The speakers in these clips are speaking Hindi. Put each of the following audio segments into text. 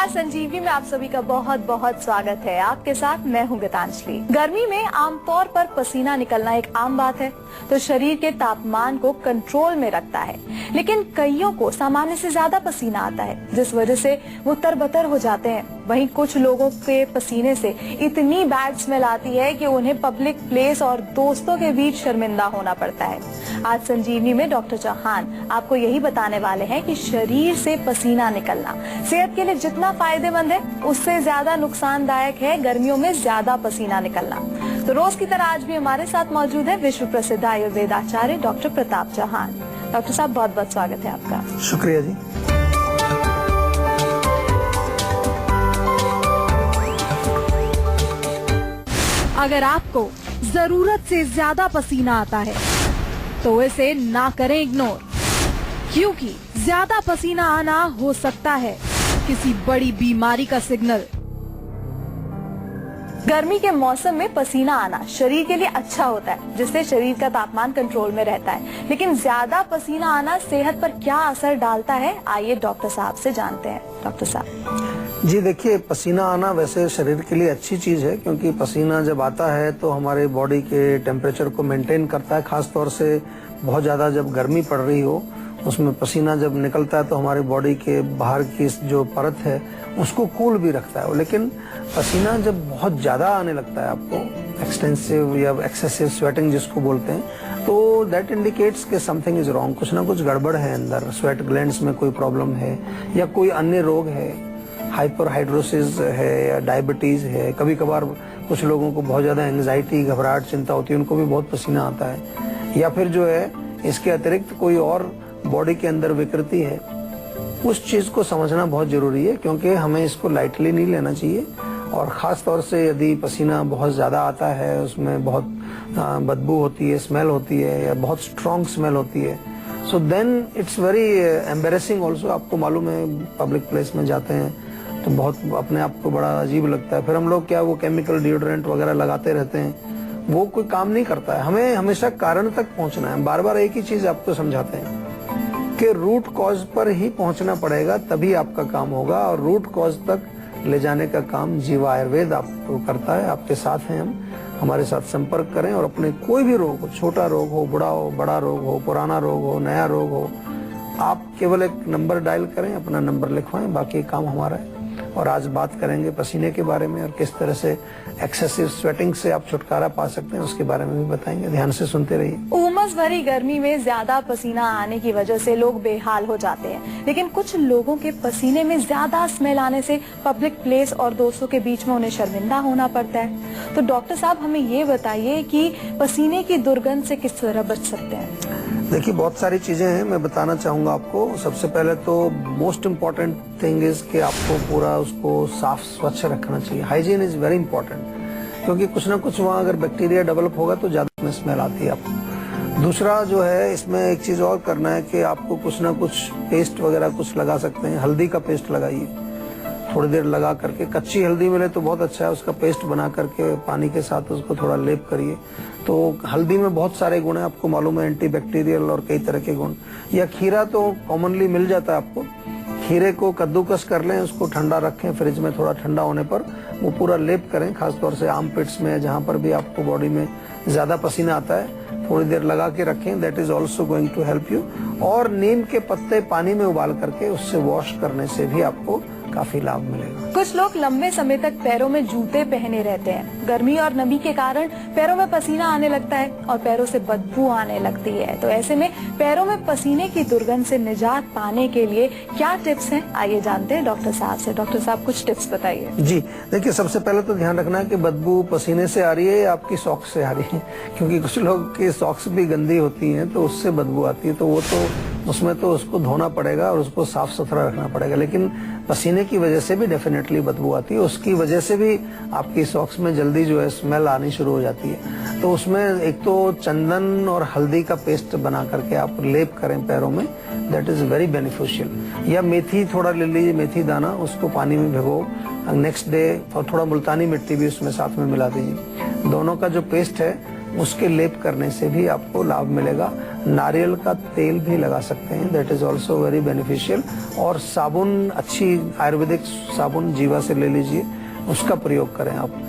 नमस्कार, संजीवनी में आप सभी का बहुत बहुत स्वागत है। आपके साथ मैं हूं गीतांजलि। गर्मी में आमतौर पर पसीना निकलना एक आम बात है, तो शरीर के तापमान को कंट्रोल में रखता है। लेकिन कईयों को सामान्य से ज्यादा पसीना आता है, जिस वजह से वो तरबतर हो जाते हैं। वहीं कुछ लोगों के पसीने से इतनी बैड स्मेल आती है कि उन्हें पब्लिक प्लेस और दोस्तों के बीच शर्मिंदा होना पड़ता है। आज संजीवनी में डॉक्टर चौहान आपको यही बताने वाले हैं कि शरीर से पसीना निकलना सेहत के लिए जितना फायदेमंद है, उससे ज्यादा नुकसानदायक है गर्मियों में ज्यादा पसीना निकलना। तो रोज की तरह आज भी हमारे साथ मौजूद है विश्व प्रसिद्ध आयुर्वेद आचार्य डॉक्टर प्रताप चौहान। डॉक्टर साहब, बहुत बहुत स्वागत है आपका। शुक्रिया जी। अगर आपको जरूरत से ज्यादा पसीना आता है तो इसे ना करें इग्नोर, क्योंकि ज्यादा पसीना आना हो सकता है किसी बड़ी बीमारी का सिग्नल। गर्मी के मौसम में पसीना आना शरीर के लिए अच्छा होता है, जिससे शरीर का तापमान कंट्रोल में रहता है। लेकिन ज्यादा पसीना आना सेहत पर क्या असर डालता है, आइए डॉक्टर साहब से जानते हैं। डॉक्टर साहब जी, देखिए, पसीना आना वैसे शरीर के लिए अच्छी चीज है, क्योंकि पसीना जब आता है तो हमारे बॉडी के टेम्परेचर को मेंटेन करता है। खास तौर से बहुत ज्यादा जब गर्मी पड़ रही हो, उसमें पसीना जब निकलता है तो हमारी बॉडी के बाहर की जो परत है उसको कूल भी रखता है। लेकिन पसीना जब बहुत ज्यादा आने लगता है आपको, एक्सटेंसिव या एक्सेसिव स्वेटिंग जिसको बोलते हैं, तो दैट इंडिकेट्स कि समथिंग इज रॉन्ग, कुछ ना कुछ गड़बड़ है अंदर। स्वेट ग्लैंड्स में कोई प्रॉब्लम है या कोई अन्य रोग है, हाइपरहाइड्रोसिस है या डायबिटीज है। कभी कभार कुछ लोगों को बहुत ज्यादा एंजाइटी, घबराहट, चिंता होती है, उनको भी बहुत पसीना आता है। या फिर जो है इसके अतिरिक्त कोई और बॉडी के अंदर विकृति है, उस चीज को समझना बहुत जरूरी है, क्योंकि हमें इसको लाइटली नहीं लेना चाहिए। और खास तौर से यदि पसीना बहुत ज्यादा आता है, उसमें बहुत बदबू होती है, स्मेल होती है या बहुत स्ट्रॉन्ग स्मेल होती है, so then it's very embarrassing also. आपको मालूम है, पब्लिक प्लेस में जाते हैं तो बहुत अपने आप को बड़ा अजीब लगता है। फिर हम लोग क्या वो केमिकल डिओड्रेंट वगैरह लगाते रहते हैं, वो कोई काम नहीं करता है। हमें हमेशा कारण तक पहुंचना है। बार बार एक ही चीज आपको समझाते हैं कि रूट कॉज पर ही पहुंचना पड़ेगा, तभी आपका काम होगा। और रूट कॉज तक ले जाने का काम जीवा आयुर्वेद आपको करता है। आपके साथ हैं हम, हमारे साथ संपर्क करें और अपने कोई भी रोग हो, छोटा रोग हो, बड़ा रोग हो, पुराना रोग हो, नया रोग हो, आप केवल एक नंबर डायल करें, अपना नंबर लिखवाएं, बाकी काम हमारा है। और आज बात करेंगे पसीने के बारे में और किस तरह से एक्सेसिव स्वेटिंग से आप छुटकारा पा सकते हैं, उसके बारे में भी बताएंगे। ध्यान से सुनते रहिए। उमस भरी गर्मी में ज्यादा पसीना आने की वजह से लोग बेहाल हो जाते हैं, लेकिन कुछ लोगों के पसीने में ज्यादा स्मेल आने से पब्लिक प्लेस और दोस्तों के बीच में उन्हें शर्मिंदा होना पड़ता है। तो डॉक्टर साहब, हमें ये बताइए कि पसीने की दुर्गंध से किस तरह बच सकते हैं। देखिए, बहुत सारी चीजें हैं, मैं बताना चाहूंगा आपको। सबसे पहले तो मोस्ट इम्पोर्टेंट थिंग इज कि आपको पूरा उसको साफ स्वच्छ रखना चाहिए। हाइजीन इज वेरी इंपॉर्टेंट, क्योंकि कुछ ना कुछ वहाँ अगर बैक्टीरिया डेवलप होगा तो ज्यादा में स्मेल आती है आपको। दूसरा जो है, इसमें एक चीज और करना है कि आपको कुछ ना कुछ पेस्ट वगैरह कुछ लगा सकते हैं। हल्दी का पेस्ट लगाइए, थोड़ी देर लगा करके। कच्ची हल्दी मिले तो बहुत अच्छा है, उसका पेस्ट बना करके पानी के साथ उसको थोड़ा लेप करिए। तो हल्दी में बहुत सारे गुण हैं, आपको मालूम है, एंटी बैक्टीरियल और कई तरह के गुण। या खीरा तो कॉमनली मिल जाता है आपको, खीरे को कद्दूकस कर लें, उसको ठंडा रखें फ्रिज में, थोड़ा ठंडा होने पर वो पूरा लेप करें, खासतौर से आर्म पिट्स में, जहाँ पर भी आपको बॉडी में ज्यादा पसीना आता है, थोड़ी देर लगा के रखें। That is also going to help you. और नीम के पत्ते पानी में उबाल करके उससे वॉश करने से भी आपको काफी लाभ मिलेगा। कुछ लोग लंबे समय तक पैरों में जूते पहने रहते हैं। गर्मी और नमी के कारण पैरों में पसीना आने लगता है और पैरों से बदबू आने लगती है। तो ऐसे में पैरों में पसीने की दुर्गंध से निजात पाने के लिए क्या टिप्स हैं, आइए जानते हैं डॉक्टर साहब से। डॉक्टर साहब, कुछ टिप्स बताइए। जी, देखिए, सबसे पहले तो ध्यान रखना है कि बदबू पसीने से आ रही है या आपकी सॉक्स से आ रही है, क्योंकि कुछ लोग की सॉक्स भी गंदी होती हैं तो उससे बदबू आती है। तो वो तो उसमें तो उसको धोना पड़ेगा और उसको साफ सुथरा रखना पड़ेगा। लेकिन पसीने की वजह से भी डेफिनेटली बदबू आती है, उसकी वजह से भी आपकी सॉक्स में जल्दी जो है स्मेल आनी शुरू हो जाती है। तो उसमें एक तो चंदन और हल्दी का पेस्ट बना करके आप लेप करें पैरों में, दैट इज वेरी बेनिफिशियल। या मेथी थोड़ा ले लीजिए, मेथी दाना, उसको पानी में भिगो, नेक्स्ट डे थोड़ा मुल्तानी मिट्टी भी उसमें साथ में मिला दीजिए। दोनों का जो पेस्ट है उसके लेप करने से भी आपको लाभ मिलेगा। नारियल का तेल भी लगा सकते हैं, that is also very beneficial. और साबुन, अच्छी आयुर्वेदिक साबुन जीवा से ले लीजिए, उसका प्रयोग करें आप।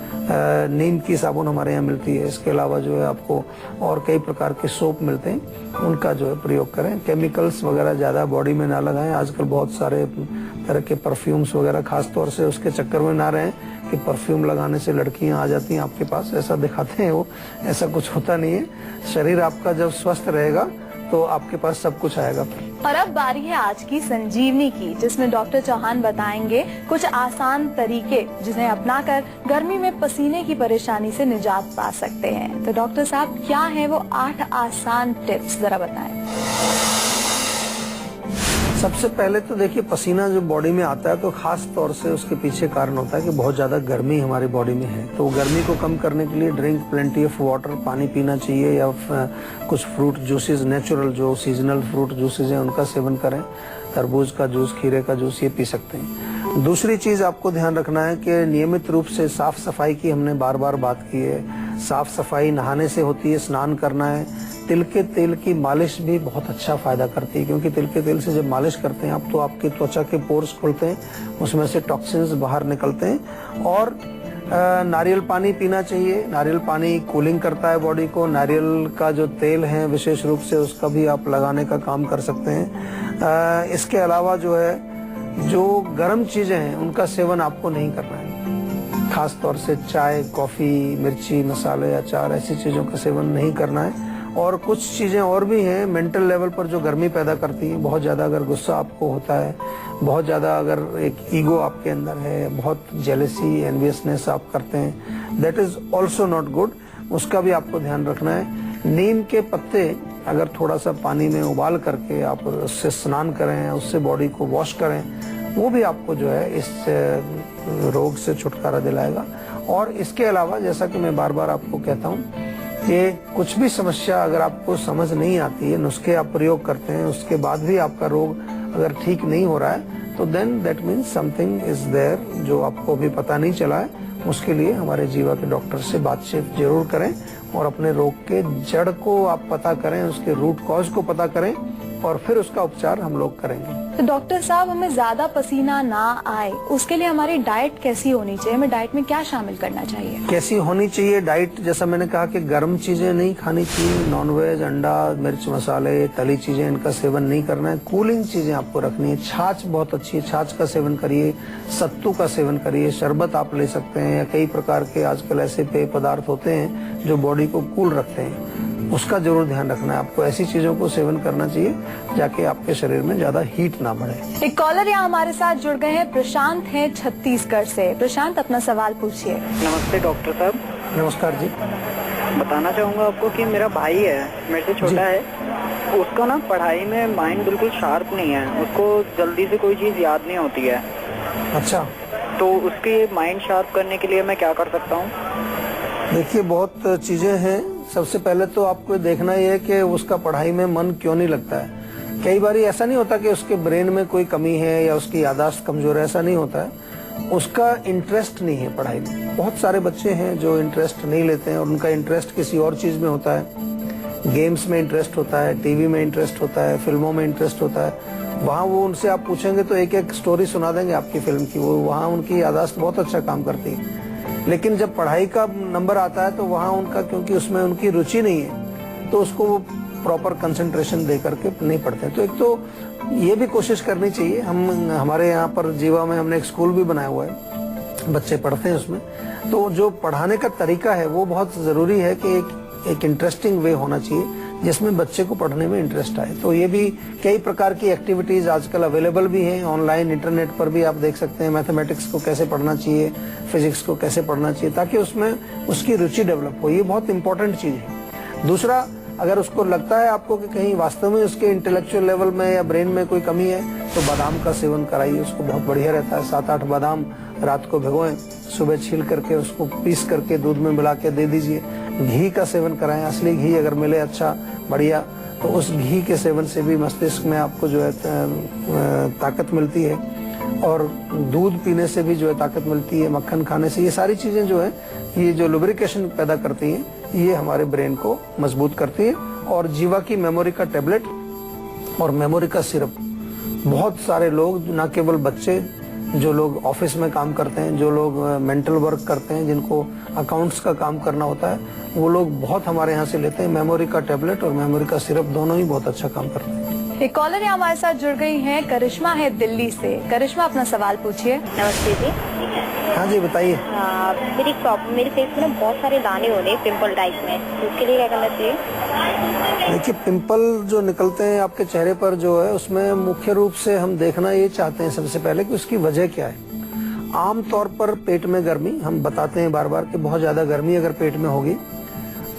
नीम की साबुन हमारे यहाँ मिलती है, इसके अलावा जो है आपको और कई प्रकार के सोप मिलते हैं, उनका जो है प्रयोग करें। केमिकल्स वगैरह ज़्यादा बॉडी में ना लगाएं। आजकल बहुत सारे तरह के परफ्यूम्स वगैरह, खास तौर से उसके चक्कर में ना रहें कि परफ्यूम लगाने से लड़कियां आ जाती हैं आपके पास, ऐसा दिखाते हैं वो, ऐसा कुछ होता नहीं है। शरीर आपका जब स्वस्थ रहेगा तो आपके पास सब कुछ आएगा। और अब बारी है आज की संजीवनी की, जिसमें डॉक्टर चौहान बताएंगे कुछ आसान तरीके जिन्हें अपनाकर गर्मी में पसीने की परेशानी से निजात पा सकते हैं। तो डॉक्टर साहब, क्या है वो 8 आसान टिप्स, जरा बताएं। सबसे पहले तो देखिए, पसीना जो बॉडी में आता है तो खास तौर से उसके पीछे कारण होता है कि बहुत ज्यादा गर्मी हमारी बॉडी में है। तो गर्मी को कम करने के लिए ड्रिंक प्लेंटी ऑफ वाटर, पानी पीना चाहिए, या कुछ फ्रूट जूसेस, नेचुरल जो सीजनल फ्रूट जूसेस हैं उनका सेवन करें। तरबूज का जूस, खीरे का जूस, ये पी सकते हैं। दूसरी चीज आपको ध्यान रखना है कि नियमित रूप से साफ सफाई की हमने बार बार बात की है। साफ सफाई नहाने से होती है, स्नान करना है। तिल के तेल की मालिश भी बहुत अच्छा फायदा करती है, क्योंकि तिल के तेल से जब मालिश करते हैं आप तो आपकी त्वचा के पोर्स खुलते हैं, उसमें से टॉक्सिन्स बाहर निकलते हैं। और नारियल पानी पीना चाहिए। नारियल पानी कूलिंग करता है बॉडी को। नारियल का जो तेल है विशेष रूप से उसका भी आप लगाने का काम कर सकते हैं। इसके अलावा जो है, जो गर्म चीजें हैं उनका सेवन आपको नहीं करना है। खास तौर से चाय, कॉफी, मिर्ची, मसाले, अचार, ऐसी चीजों का सेवन नहीं करना है। और कुछ चीजें और भी हैं मेंटल लेवल पर जो गर्मी पैदा करती हैं। बहुत ज्यादा अगर गुस्सा आपको होता है, बहुत ज्यादा अगर एक ईगो आपके अंदर है, बहुत जेलसी, एनवियसनेस आप करते हैं, that is also not good. उसका भी आपको ध्यान रखना है। नीम के पत्ते अगर थोड़ा सा पानी में उबाल करके आप उससे स्नान करें, उससे बॉडी को वॉश करें, वो भी आपको जो है इस रोग से छुटकारा दिलाएगा। और इसके अलावा, जैसा कि मैं बार बार आपको कहता हूँ कि कुछ भी समस्या अगर आपको समझ नहीं आती है, नुस्खे आप प्रयोग करते हैं, उसके बाद भी आपका रोग अगर ठीक नहीं हो रहा है, तो then that means something is there जो आपको अभी पता नहीं चला है। उसके लिए हमारे जीवा के डॉक्टर से बातचीत जरूर करें और अपने रोग के जड़ को आप पता करें, उसके रूट कॉज को पता करें, और फिर उसका उपचार हम लोग करेंगे। तो डॉक्टर साहब, हमें ज्यादा पसीना ना आए उसके लिए हमारी डाइट कैसी होनी चाहिए? हमें डाइट में क्या शामिल करना चाहिए? कैसी होनी चाहिए डाइट? जैसा मैंने कहा कि गर्म चीजें नहीं खानी चाहिए। नॉनवेज, अंडा, मिर्च, मसाले, तली चीजें, इनका सेवन नहीं करना है। कूलिंग चीजें आपको रखनी है। छाछ बहुत अच्छी है, छाछ का सेवन करिए। सत्तू का सेवन करिए। शरबत आप ले सकते हैं, या कई प्रकार के आजकल ऐसे पेय पदार्थ होते हैं जो बॉडी को कूल रखते हैं, उसका जरूर ध्यान रखना है। आपको ऐसी चीजों को सेवन करना चाहिए जाके आपके शरीर में ज्यादा हीट ना बढ़े। एक कॉलर यहाँ हमारे साथ जुड़ गए हैं, प्रशांत हैं छत्तीसगढ़ से। प्रशांत, अपना सवाल पूछिए। नमस्ते डॉक्टर साहब। नमस्कार जी। बताना चाहूँगा आपको कि मेरा भाई है, मेरे से छोटा है, उसका ना पढ़ाई में माइंड बिल्कुल शार्प नहीं है, उसको जल्दी से कोई चीज़ याद नहीं होती है। अच्छा, तो उसके माइंड शार्प करने के लिए मैं क्या कर सकता हूँ? देखिए, बहुत चीजें हैं। सबसे पहले तो आपको देखना ये है कि उसका पढ़ाई में मन क्यों नहीं लगता है। कई बार ऐसा नहीं होता कि उसके ब्रेन में कोई कमी है या उसकी याददाश्त कमजोर है, ऐसा नहीं होता है। उसका इंटरेस्ट नहीं है पढ़ाई में। बहुत सारे बच्चे हैं जो इंटरेस्ट नहीं लेते हैं और उनका इंटरेस्ट किसी और चीज में होता है। गेम्स में इंटरेस्ट होता है, टीवी में इंटरेस्ट होता है, फिल्मों में इंटरेस्ट होता है। वहाँ वो उनसे आप पूछेंगे तो एक एक स्टोरी सुना देंगे आपकी फिल्म की। वो वहाँ उनकी याददाश्त बहुत अच्छा काम करती है। लेकिन जब पढ़ाई का नंबर आता है तो वहाँ उनका, क्योंकि उसमें उनकी रुचि नहीं है, तो उसको वो प्रॉपर कंसंट्रेशन दे करके नहीं पढ़ते। तो एक तो ये भी कोशिश करनी चाहिए। हमारे यहाँ पर जीवा में हमने एक स्कूल भी बनाया हुआ है, बच्चे पढ़ते हैं उसमें। तो जो पढ़ाने का तरीका है वो बहुत जरूरी है कि एक इंटरेस्टिंग वे होना चाहिए जिसमें बच्चे को पढ़ने में इंटरेस्ट आए। तो ये भी कई प्रकार की एक्टिविटीज आजकल अवेलेबल भी हैं ऑनलाइन, इंटरनेट पर भी आप देख सकते हैं। मैथमेटिक्स को कैसे पढ़ना चाहिए, फिजिक्स को कैसे पढ़ना चाहिए, ताकि उसमें उसकी रुचि डेवलप हो। ये बहुत इंपॉर्टेंट चीज है। दूसरा, अगर उसको लगता है आपको कि कहीं वास्तव में उसके इंटेलेक्चुअल लेवल में या ब्रेन में कोई कमी है, तो बादाम का सेवन कराइए, उसको बहुत बढ़िया रहता है। 7-8 बादाम रात को भिगोएं, सुबह छील करके उसको पीस करके दूध में मिला के दे दीजिए। घी का सेवन कराएं, असली घी अगर मिले अच्छा बढ़िया, तो उस घी के सेवन से भी मस्तिष्क में आपको जो है ताकत मिलती है। और दूध पीने से भी जो है ताकत मिलती है, मक्खन खाने से। ये सारी चीजें जो है, ये जो लुब्रिकेशन पैदा करती हैं, ये हमारे ब्रेन को मजबूत करती है। और जीवा की मेमोरी का टेबलेट और मेमोरी का सिरप, बहुत सारे लोग, न केवल बच्चे, जो लोग ऑफिस में काम करते हैं, जो लोग मेंटल वर्क करते हैं, जिनको अकाउंट्स का काम करना होता है, वो लोग बहुत हमारे यहाँ से लेते हैं। मेमोरी का टेबलेट और मेमोरी का सिरप दोनों ही बहुत अच्छा काम करते हैं। एक कॉलर यहाँ हमारे साथ जुड़ गई हैं, करिश्मा है दिल्ली से। करिश्मा, अपना सवाल पूछिए। नमस्ते जी। हाँ जी, बताइए। मेरी प्रॉब्लम, मेरे फेस में ना बहुत सारे दाने हो रहे हैं पिंपल टाइप में, तो उसके लिए क्या करना चाहिए? देखिए, पिंपल जो निकलते हैं आपके चेहरे पर जो है, उसमें मुख्य रूप से हम देखना ये चाहते हैं सबसे पहले कि उसकी वजह क्या है। आमतौर पर पेट में गर्मी, हम बताते हैं बार बार कि बहुत ज्यादा गर्मी अगर पेट में होगी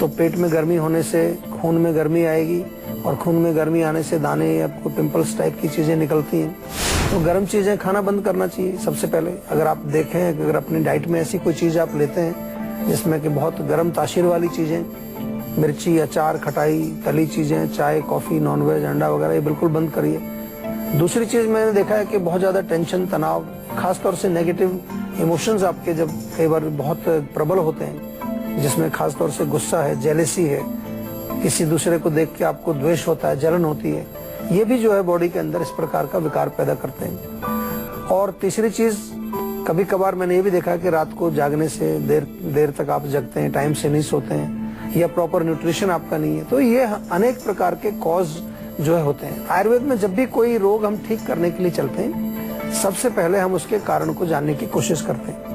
तो पेट में गर्मी होने से खून में गर्मी आएगी, और खून में गर्मी आने से दाने या पिंपल्स टाइप की चीजें निकलती हैं। तो गर्म चीजें खाना बंद करना चाहिए सबसे पहले। अगर आप देखें, अगर अपनी डाइट में ऐसी कोई चीज आप लेते हैं जिसमें कि बहुत गर्म तासीर वाली चीजें, मिर्ची, अचार, खटाई, तली चीजें, चाय, कॉफी, नॉनवेज, अंडा वगैरह, ये बिल्कुल बंद करिए। दूसरी चीज मैंने देखा है कि बहुत ज्यादा टेंशन, तनाव, खासतौर से नेगेटिव इमोशंस आपके जब कई बार बहुत प्रबल होते हैं, जिसमें खासतौर से गुस्सा है, जेलेसी है, किसी दूसरे को देख के आपको द्वेष होता है, जलन होती है, ये भी जो है बॉडी के अंदर इस प्रकार का विकार पैदा करते हैं। और तीसरी चीज, कभी कभार मैंने ये भी देखा है कि रात को जागने से देर तक आप जगते हैं, टाइम से नहीं सोते हैं, या प्रॉपर न्यूट्रिशन आपका नहीं है, तो ये अनेक प्रकार के कॉज जो है होते हैं। आयुर्वेद में जब भी कोई रोग हम ठीक करने के लिए चलते हैं, सबसे पहले हम उसके कारण को जानने की कोशिश करते हैं।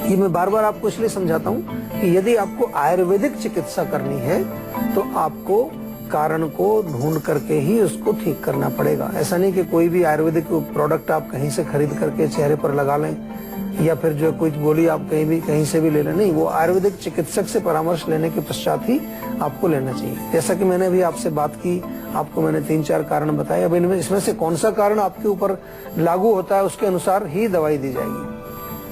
ये मैं बार बार आपको इसलिए समझाता हूँ कि यदि आपको आयुर्वेदिक चिकित्सा करनी है तो आपको कारण को ढूंढ करके ही उसको ठीक करना पड़ेगा। ऐसा नहीं कि कोई भी आयुर्वेदिक प्रोडक्ट आप कहीं से खरीद करके चेहरे पर लगा लें, या फिर जो कुछ गोली आप कहीं से भी ले लें। नहीं, वो आयुर्वेदिक चिकित्सक से परामर्श लेने के पश्चात ही आपको लेना चाहिए। जैसा कि मैंने अभी आपसे बात की, आपको मैंने 3-4 कारण बताए। अब इसमें से कौन सा कारण आपके ऊपर लागू होता है, उसके अनुसार ही दवाई दी जाएगी।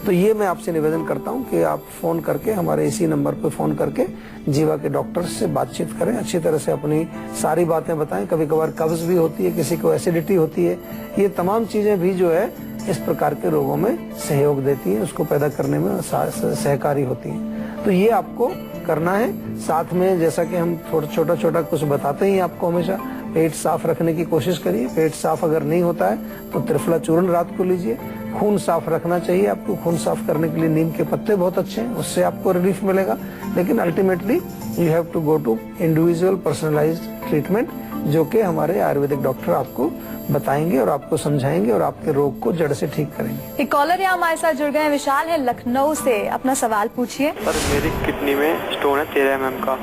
तो ये मैं आपसे निवेदन करता हूं कि आप फोन करके, हमारे इसी नंबर पर फोन करके जीवा के डॉक्टर से बातचीत करें, अच्छी तरह से अपनी सारी बातें बताएं। कभी कभार कब्ज भी होती है, किसी को एसिडिटी होती है, ये तमाम चीजें भी जो है इस प्रकार के रोगों में सहयोग देती है, उसको पैदा करने में सहकारी होती है। तो ये आपको करना है। साथ में जैसा कि हम छोटा छोटा कुछ बताते ही आपको, हमेशा पेट साफ रखने की कोशिश करिए। पेट साफ अगर नहीं होता है तो त्रिफला चूर्ण रात को लीजिए। खून साफ रखना चाहिए आपको। खून साफ करने के लिए नीम के पत्ते बहुत अच्छे हैं, उससे आपको रिलीफ मिलेगा। लेकिन ultimately you have to go to individual personalised treatment, जो कि हमारे आयुर्वेदिक डॉक्टर आपको बताएंगे और आपको समझाएंगे और आपके रोग को जड़ से ठीक करेंगे। एक कॉलर यहाँ हमारे साथ जुड़ गए हैं, विशाल है लखनऊ से। अपना सवाल पूछिए। सर, मेरी किडनी में स्टोन है 13 mm का।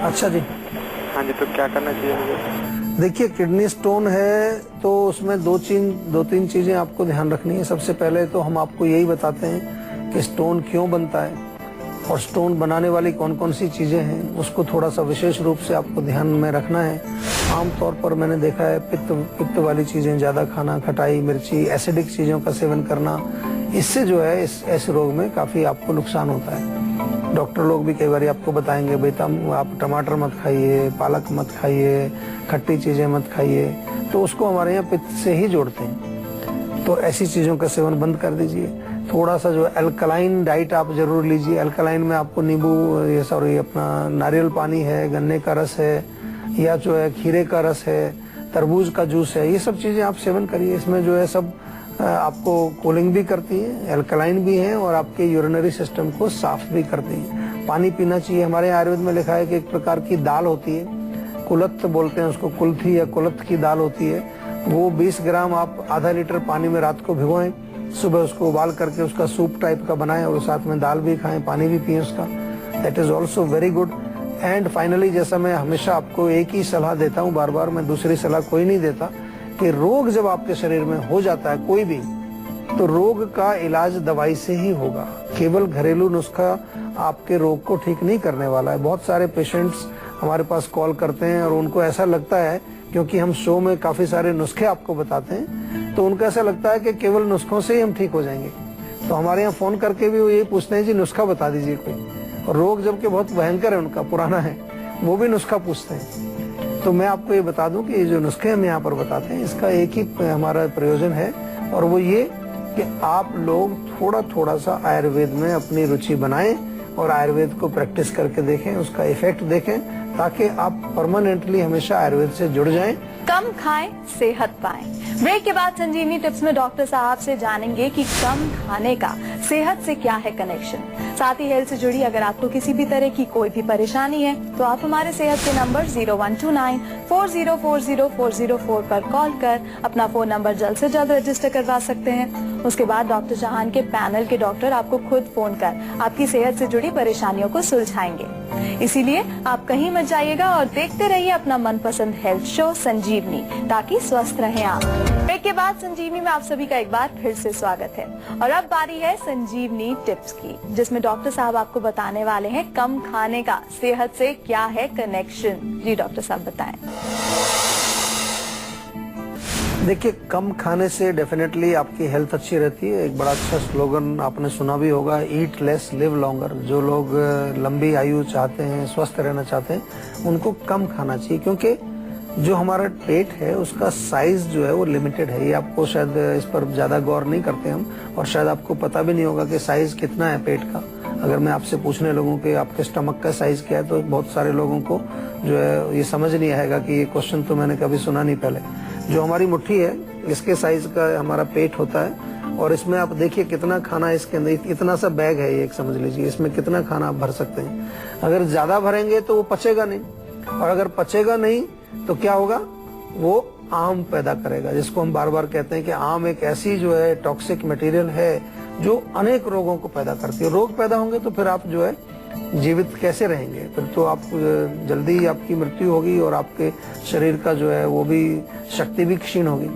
अच्छा जी। हाँ जी, तो क्या करना चाहिए मुझे? देखिए, किडनी स्टोन है तो उसमें दो तीन चीजें आपको ध्यान रखनी है। सबसे पहले तो हम आपको यही बताते हैं कि स्टोन क्यों बनता है और स्टोन बनाने वाली कौन कौन सी चीजें हैं, उसको थोड़ा सा विशेष रूप से आपको ध्यान में रखना है। आमतौर पर मैंने देखा है पित्त वाली चीजें ज्यादा खाना, खटाई, मिर्ची, एसिडिक चीजों का सेवन करना, इससे जो है इस रोग में काफी आपको नुकसान होता है। डॉक्टर लोग भी कई बार आपको बताएंगे, बेटा आप टमाटर मत खाइए, पालक मत खाइए, खट्टी चीजें मत खाइए, तो उसको हमारे यहाँ पित्त से ही जोड़ते हैं। तो ऐसी चीजों का सेवन बंद कर दीजिए। थोड़ा सा जो अल्कलाइन डाइट आप जरूर लीजिए। अल्कलाइन में आपको नींबू, ये अपना नारियल पानी है, गन्ने का रस है, या जो है खीरे का रस है, तरबूज का जूस है, ये सब चीजें आप सेवन करिए। इसमें जो है सब आपको कूलिंग भी करती है, अल्कलाइन भी है, और आपके यूरिनरी सिस्टम को साफ भी करती है। पानी पीना चाहिए। हमारे आयुर्वेद में लिखा है कि एक प्रकार की दाल होती है, कुलत्थ बोलते हैं उसको, कुल्थी या कुलत्थ की दाल होती है, वो 20 ग्राम आप आधा लीटर पानी में रात को भिगोएं, सुबह उसको उबाल करके उसका सूप टाइप का बनाएं और साथ में दाल भी खाएं, पानी भी पिए उसका। That is also very good. And finally, जैसा मैं हमेशा आपको एक ही सलाह देता हूँ, बार बार मैं दूसरी सलाह कोई नहीं देता, कि रोग जब आपके शरीर में हो जाता है कोई भी, तो रोग का इलाज दवाई से ही होगा। केवल घरेलू नुस्खा आपके रोग को ठीक नहीं करने वाला है। बहुत सारे पेशेंट्स हमारे पास कॉल करते हैं और उनको ऐसा लगता है, क्योंकि हम शो में काफी सारे नुस्खे आपको बताते हैं, तो उनको ऐसा लगता है कि केवल नुस्खों से ही हम ठीक हो जाएंगे। तो हमारे यहाँ फोन करके भी वो यही पूछते हैं, जी नुस्खा बता दीजिए कोई। और रोग जबकि बहुत भयंकर है, उनका पुराना है, वो भी नुस्खा पूछते हैं। तो मैं आपको ये बता दूं कि ये जो नुस्खे हम यहाँ पर बताते हैं, इसका एक ही हमारा प्रयोजन है, और वो ये कि आप लोग थोड़ा थोड़ा सा आयुर्वेद में अपनी रुचि बनाएं और आयुर्वेद को प्रैक्टिस करके देखें, उसका इफेक्ट देखें, ताकि आप परमानेंटली हमेशा आयुर्वेद से जुड़ जाएं। कम खाएं, सेहत पाएं। ब्रेक के बाद संजीवनी टिप्स में डॉक्टर साहब से जानेंगे कि कम खाने का सेहत से क्या है कनेक्शन। साथ ही हेल्थ से जुड़ी अगर आपको किसी भी तरह की कोई भी परेशानी है तो आप हमारे सेहत के नंबर 0129404004 पर कॉल कर अपना फोन नंबर जल्द से जल्द रजिस्टर करवा सकते हैं। उसके बाद डॉक्टर चौहान के पैनल के डॉक्टर आपको खुद फोन कर आपकी सेहत से जुड़ी परेशानियों को सुलझाएंगे। इसीलिए आप कहीं मत जाइएगा और देखते रहिए अपना मनपसंद हेल्थ शो संजीवनी, ताकि स्वस्थ रहें आप। ब्रेक के बाद संजीवनी में आप सभी का एक बार फिर से स्वागत है और अब बारी है संजीवनी टिप्स की, जिसमें डॉक्टर साहब आपको बताने वाले हैं कम खाने का सेहत से क्या है कनेक्शन। जी डॉक्टर साहब बताएं। देखिए, कम खाने से डेफिनेटली आपकी हेल्थ अच्छी रहती है। एक बड़ा अच्छा स्लोगन आपने सुना भी होगा, ईट लेस लिव लॉन्गर। जो लोग लंबी आयु चाहते हैं, स्वस्थ रहना चाहते हैं, उनको कम खाना चाहिए, क्योंकि जो हमारा पेट है उसका साइज जो है वो लिमिटेड है। ये आपको शायद इस पर ज्यादा गौर नहीं करते हम, और शायद आपको पता भी नहीं होगा कि साइज कितना है पेट का। अगर मैं आपसे पूछने लगूं कि आपके स्टमक का साइज क्या है, तो बहुत सारे लोगों को जो है ये समझ नहीं आएगा कि ये क्वेश्चन तो मैंने कभी सुना नहीं पहले। जो हमारी मुट्ठी है, इसके साइज का हमारा पेट होता है, और इसमें आप देखिए कितना खाना इसके अंदर, इतना सा बैग है ये, एक समझ लीजिए, इसमें कितना खाना आप भर सकते हैं। अगर ज्यादा भरेंगे तो वो पचेगा नहीं, और अगर पचेगा नहीं तो क्या होगा, वो आम पैदा करेगा, जिसको हम बार बार कहते हैं कि आम एक ऐसी जो है टॉक्सिक मटेरियल है जो अनेक रोगों को पैदा करती है। रोग पैदा होंगे तो फिर आप जो है जीवित कैसे रहेंगे, फिर तो आप जल्दी ही आपकी मृत्यु होगी और आपके शरीर का जो है वो भी शक्ति भी क्षीण होगी।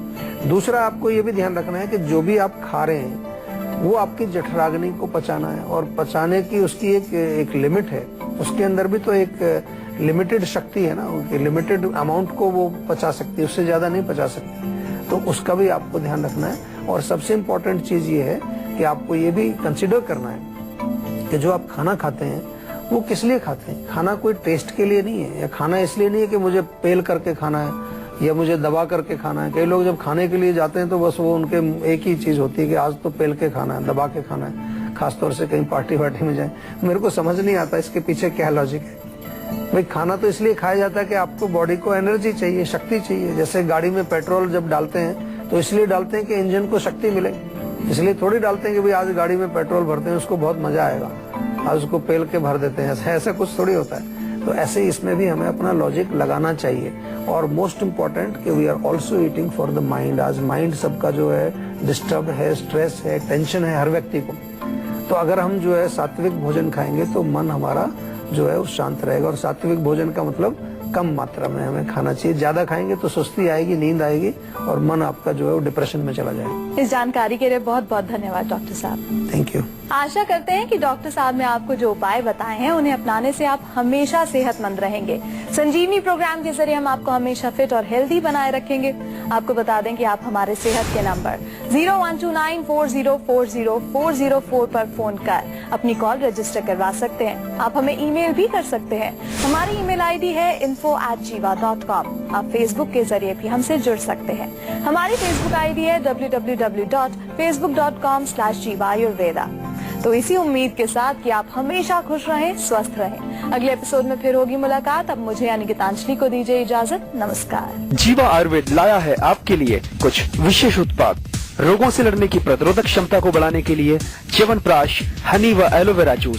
दूसरा, आपको ये भी ध्यान रखना है कि जो भी आप खा रहे हैं वो आपकी जठराग्नि को पचाना है, और पचाने की उसकी एक लिमिट है। उसके अंदर भी तो एक लिमिटेड शक्ति है ना, लिमिटेड अमाउंट को वो पचा सकती है, उससे ज्यादा नहीं पचा सकती। तो उसका भी आपको ध्यान रखना है। और सबसे इम्पोर्टेंट चीज ये है कि आपको ये भी कंसिडर करना है कि जो आप खाना खाते हैं वो किस लिए खाते हैं। खाना कोई टेस्ट के लिए नहीं है, या खाना इसलिए नहीं है कि मुझे पेल करके खाना है या मुझे दबा करके खाना है। कई लोग जब खाने के लिए जाते हैं तो बस वो उनके एक ही चीज होती है कि आज तो पेल के खाना है, दबा के खाना है, खासतौर से कहीं पार्टी वार्टी में जाए। मेरे को समझ नहीं आता इसके पीछे क्या लॉजिक है। भाई, खाना तो इसलिए खाया जाता है कि आपको बॉडी को एनर्जी चाहिए, शक्ति चाहिए। जैसे गाड़ी में पेट्रोल जब डालते हैं तो इसलिए डालते हैं कि इंजन को शक्ति मिले, इसलिए थोड़ी डालते हैं कि भाई आज गाड़ी में पेट्रोल भरते हैं, उसको बहुत मजा आएगा, आज उसको पेल के भर देते हैं। ऐसा कुछ थोड़ी होता है। तो ऐसे ही इसमें भी हमें अपना लॉजिक लगाना चाहिए। और मोस्ट इम्पोर्टेंट कि we are also eating for the mind. आज माइंड सबका जो है डिस्टर्ब है, स्ट्रेस है, टेंशन है हर व्यक्ति को। तो अगर हम जो है सात्विक भोजन खाएंगे तो मन हमारा जो है वो शांत रहेगा। और सात्विक भोजन का मतलब कम मात्रा में हमें खाना चाहिए। ज्यादा खाएंगे तो सुस्ती आएगी, नींद आएगी, और मन आपका जो है वो डिप्रेशन में चला जाएगा। इस जानकारी के लिए बहुत बहुत धन्यवाद डॉक्टर साहब। Thank you. आशा करते हैं कि डॉक्टर साहब ने आपको जो उपाय बताए हैं उन्हें अपनाने से आप हमेशा सेहतमंद रहेंगे। संजीवनी प्रोग्राम के जरिए हम आपको हमेशा फिट और हेल्दी बनाए रखेंगे। आपको बता दें कि आप हमारे सेहत के नंबर 0129404004 पर फोन कर अपनी कॉल रजिस्टर करवा सकते हैं। आप हमें ईमेल भी कर सकते हैं। हमारी ईमेल आईडी है info@jiva.com। आप फेसबुक के जरिए भी हमसे जुड़ सकते हैं। हमारी फेसबुक आईडी है www.facebook.com/jiva-ayurveda। तो इसी उम्मीद के साथ कि आप हमेशा खुश रहें, स्वस्थ रहें। अगले एपिसोड में फिर होगी मुलाकात। अब मुझे यानी गीतांजलि को दीजिए इजाजत। नमस्कार। जीवा आयुर्वेद लाया है आपके लिए कुछ विशेष उत्पाद। रोगों से लड़ने की प्रतिरोधक क्षमता को बढ़ाने के लिए च्यवनप्राश, हनी व एलोवेरा जूस